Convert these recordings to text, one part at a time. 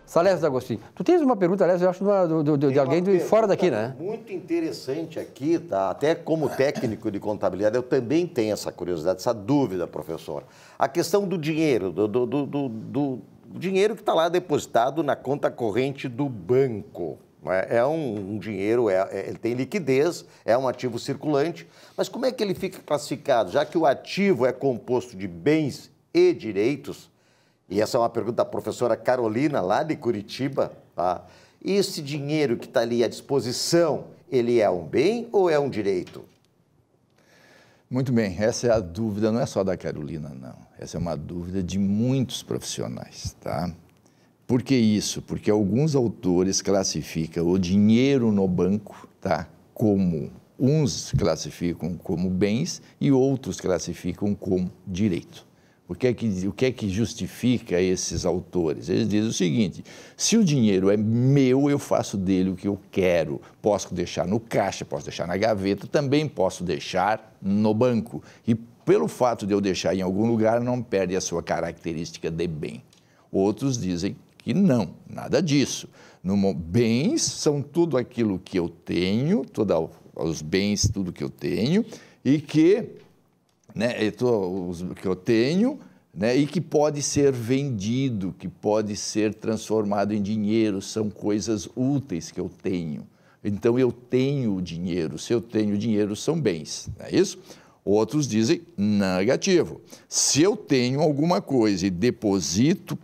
Salésio D'Agostini, tu tens uma pergunta, aliás, eu acho, de alguém de fora daqui, né? Muito interessante aqui, tá? Até como técnico de contabilidade, eu também tenho essa curiosidade, essa dúvida, professor. A questão do dinheiro, do dinheiro que está lá depositado na conta corrente do banco. É um dinheiro, ele tem liquidez, é um ativo circulante, mas como é que ele fica classificado? Já que o ativo é composto de bens e direitos, e essa é uma pergunta da professora Carolina, lá de Curitiba, tá? Esse dinheiro que está ali à disposição, ele é um bem ou é um direito? Muito bem, essa é a dúvida, não é só da Carolina, não. Essa é uma dúvida de muitos profissionais, tá? Por que isso? Porque alguns autores classificam o dinheiro no banco, tá, como, uns classificam como bens e outros classificam como direito. O que é que justifica esses autores? Eles dizem o seguinte: se o dinheiro é meu, eu faço dele o que eu quero. Posso deixar no caixa, posso deixar na gaveta, também posso deixar no banco. E pelo fato de eu deixar em algum lugar, não perde a sua característica de bem. Outros dizem que não, nada disso. Bens são tudo aquilo que eu tenho, os bens, tudo que eu tenho, e que... que eu tenho, né, e que pode ser vendido, que pode ser transformado em dinheiro, são coisas úteis que eu tenho. Então, eu tenho dinheiro, se eu tenho dinheiro, são bens, não é isso? Outros dizem negativo. Se eu tenho alguma coisa e deposito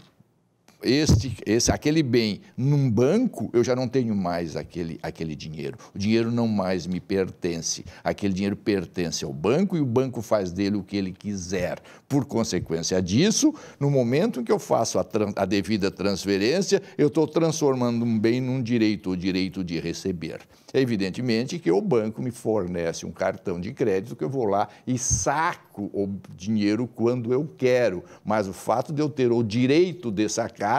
aquele bem num banco, eu já não tenho mais aquele dinheiro. O dinheiro não mais me pertence. Aquele dinheiro pertence ao banco e o banco faz dele o que ele quiser. Por consequência disso, no momento em que eu faço a devida transferência, eu estou transformando um bem num direito, o direito de receber. Evidentemente que o banco me fornece um cartão de crédito que eu vou lá e saco o dinheiro quando eu quero, mas o fato de eu ter o direito de sacar,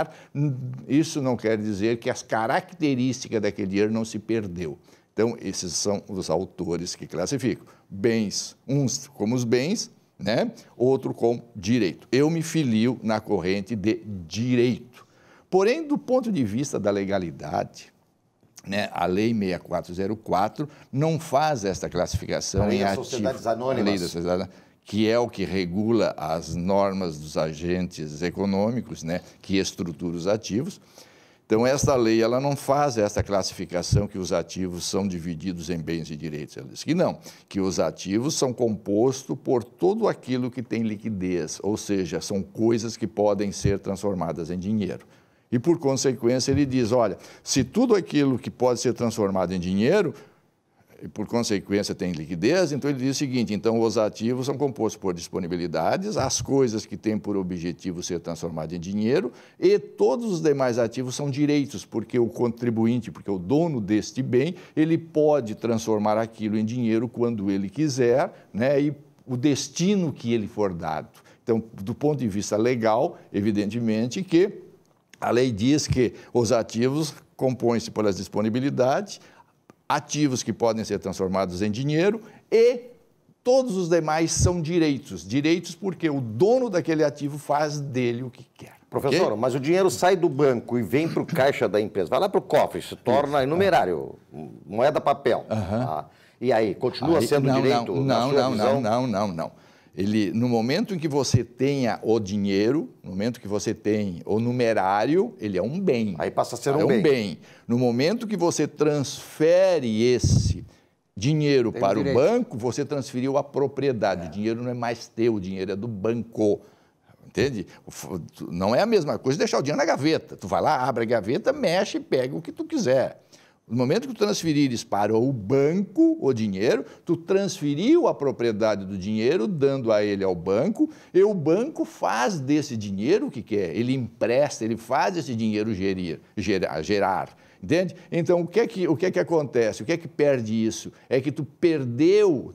isso não quer dizer que as características daquele dinheiro não se perdeu. Então, esses são os autores que classificam. Bens, uns como os bens, né? Outro como direito. Eu me filio na corrente de direito. Porém, do ponto de vista da legalidade, né, a Lei 6404 não faz esta classificação em ativos. Sociedades Anônimas. A Lei das Sociedades Anônimas, que é o que regula as normas dos agentes econômicos, né, que estrutura os ativos. Então, esta lei ela não faz essa classificação que os ativos são divididos em bens e direitos. Ela diz que não, que os ativos são compostos por tudo aquilo que tem liquidez, ou seja, são coisas que podem ser transformadas em dinheiro. E, por consequência, ele diz, olha, se tudo aquilo que pode ser transformado em dinheiro, e por consequência tem liquidez, então ele diz o seguinte, então os ativos são compostos por disponibilidades, as coisas que têm por objetivo ser transformadas em dinheiro, e todos os demais ativos são direitos, porque o contribuinte, porque o dono deste bem, ele pode transformar aquilo em dinheiro quando ele quiser, né, e o destino que ele for dado. Então, do ponto de vista legal, evidentemente que a lei diz que os ativos compõem-se pelas disponibilidades, ativos que podem ser transformados em dinheiro e todos os demais são direitos. Direitos porque o dono daquele ativo faz dele o que quer. Professor, okay? Mas o dinheiro sai do banco e vem para o caixa da empresa, vai lá para o cofre, se torna numerário, moeda papel. Tá? E aí, continua sendo direito? Não. No momento em que você tenha o dinheiro, no momento que você tem o numerário, ele é um bem. Aí passa a ser um bem. No momento que você transfere esse dinheiro para o banco, você transferiu a propriedade. O dinheiro não é mais teu, o dinheiro é do banco. Entende? Não é a mesma coisa deixar o dinheiro na gaveta. Tu vai lá, abre a gaveta, mexe e pega o que tu quiser. No momento que tu transferires para o banco o dinheiro, tu transferiu a propriedade do dinheiro, dando a ele ao banco, e o banco faz desse dinheiro o que quer. Ele empresta, ele faz esse dinheiro gerar. Entende? Então, o que é que acontece? O que é que perde isso? É que tu perdeu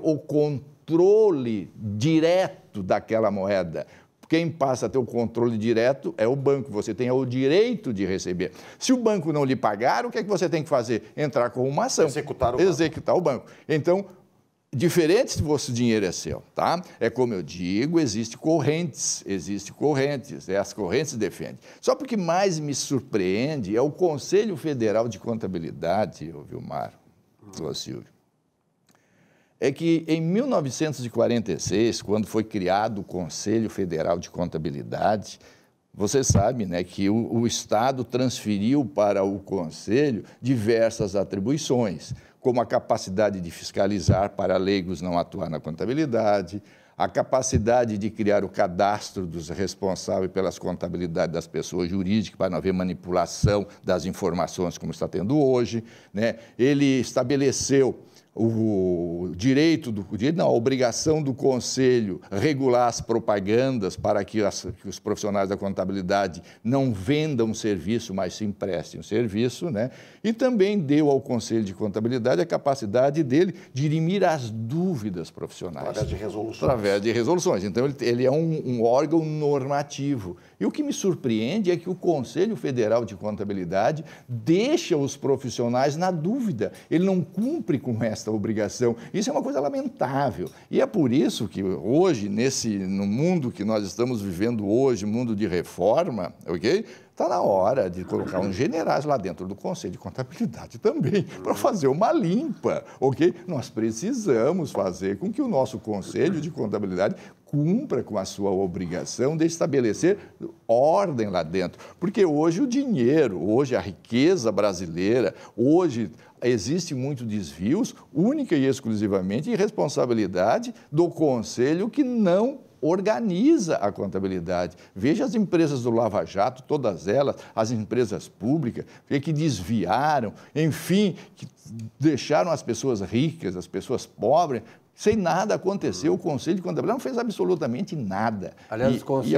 o controle direto daquela moeda. Quem passa a ter o controle direto é o banco, você tem o direito de receber. Se o banco não lhe pagar, o que é que você tem que fazer? Entrar com uma ação. Executar o banco. Então, Diferente se o dinheiro é seu, tá? É como eu digo, existem correntes, as correntes defendem. Só porque mais me surpreende é o Conselho Federal de Contabilidade, Vilmar, Silvio, é que em 1946, quando foi criado o Conselho Federal de Contabilidade, você sabe, né, que o Estado transferiu para o Conselho diversas atribuições, como a capacidade de fiscalizar para leigos não atuar na contabilidade, a capacidade de criar o cadastro dos responsáveis pelas contabilidades das pessoas jurídicas, para não haver manipulação das informações como está tendo hoje, né? Ele estabeleceu a obrigação do Conselho regular as propagandas para que os profissionais da contabilidade não vendam um serviço, mas se emprestem um serviço, né? E também deu ao Conselho de Contabilidade a capacidade dele de dirimir as dúvidas profissionais. Através de resoluções. Através de resoluções. Então, ele é um órgão normativo. E o que me surpreende é que o Conselho Federal de Contabilidade deixa os profissionais na dúvida. Ele não cumpre com esta obrigação. Isso é uma coisa lamentável. E é por isso que hoje, no mundo que nós estamos vivendo hoje, mundo de reforma, ok? Está na hora de colocar uns generais lá dentro do Conselho de Contabilidade também, para fazer uma limpa, ok? Nós precisamos fazer com que o nosso Conselho de Contabilidade cumpra com a sua obrigação de estabelecer ordem lá dentro. Porque hoje o dinheiro, hoje a riqueza brasileira, hoje existe muito desvios, única e exclusivamente em responsabilidade do Conselho que não organiza a contabilidade. Veja as empresas do Lava Jato, todas elas, as empresas públicas, que desviaram, enfim, que deixaram as pessoas ricas, as pessoas pobres, sem nada acontecer. O Conselho de Contabilidade não fez absolutamente nada. Aliás, os conselhos...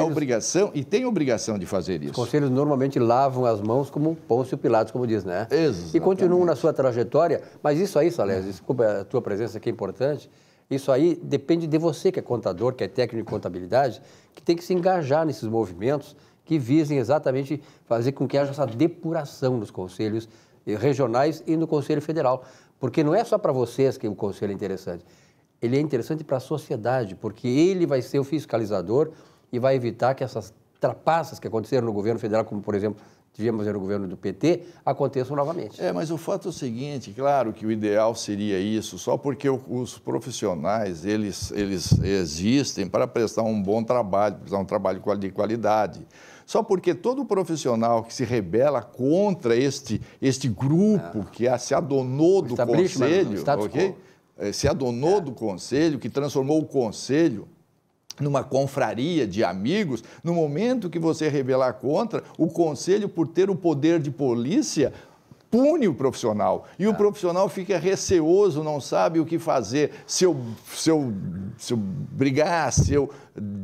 E tem obrigação de fazer isso. Os conselhos normalmente lavam as mãos como Pôncio Pilatos, como diz, né? Exatamente. E continuam na sua trajetória, mas isso aí, Salés, desculpa a tua presença aqui, é importante, isso aí depende de você, que é contador, que é técnico de contabilidade, que tem que se engajar nesses movimentos que visem exatamente fazer com que haja essa depuração nos conselhos regionais e no Conselho Federal. Porque não é só para vocês que o conselho é interessante. Ele é interessante para a sociedade, porque ele vai ser o fiscalizador e vai evitar que essas trapaças que aconteceram no governo federal, como, por exemplo, tivemos no governo do PT, aconteçam novamente. Mas o fato é o seguinte, claro que o ideal seria isso, só porque os profissionais, eles existem para prestar um bom trabalho, prestar um trabalho de qualidade. Só porque todo profissional que se rebela contra este grupo que se adonou do Conselho, ok? Se adonou do Conselho, que transformou o Conselho numa confraria de amigos, no momento que você rebelar contra, o Conselho, por ter o poder de polícia, pune o profissional. E o profissional fica receoso, não sabe o que fazer. Se eu brigar, se eu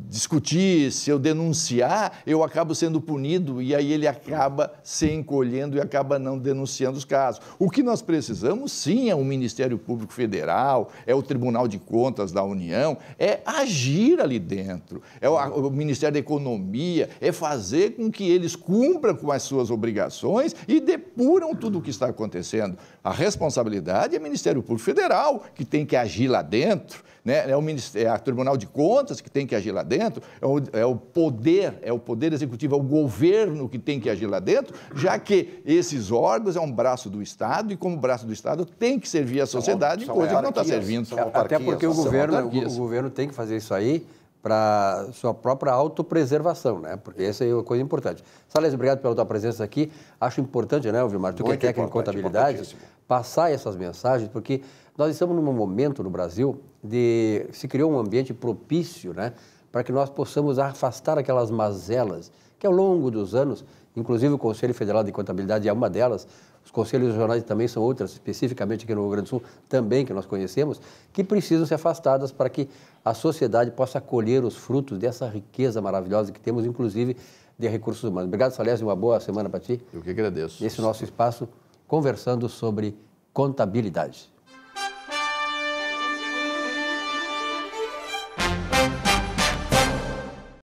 discutir, se eu denunciar, eu acabo sendo punido e aí ele acaba se encolhendo e acaba não denunciando os casos. O que nós precisamos, sim, é o Ministério Público Federal, é o Tribunal de Contas da União, é agir ali dentro, é o Ministério da Economia, é fazer com que eles cumpram com as suas obrigações e depuram tudo o que está acontecendo. A responsabilidade é o Ministério Público Federal, que tem que agir lá dentro, né? É o Tribunal de Contas que tem que agir lá dentro, é o poder executivo, é o governo que tem que agir lá dentro, já que esses órgãos é um braço do Estado e como braço do Estado tem que servir a sociedade, coisa que não está servindo. Até porque o governo tem que fazer isso aí para sua própria autopreservação, né? Porque essa é uma coisa importante. Salés, obrigado pela tua presença aqui. Acho importante, né, Vilmar, tu que é técnico de contabilidade, passar essas mensagens, porque nós estamos num momento no Brasil de se criou um ambiente propício, né, para que nós possamos afastar aquelas mazelas que ao longo dos anos, inclusive o Conselho Federal de Contabilidade é uma delas, os conselhos regionais também são outras, especificamente aqui no Rio Grande do Sul, também que nós conhecemos, que precisam ser afastadas para que a sociedade possa colher os frutos dessa riqueza maravilhosa que temos, inclusive, de recursos humanos. Obrigado, Salés, e uma boa semana para ti. Eu que agradeço. Nesse nosso espaço, conversando sobre contabilidade.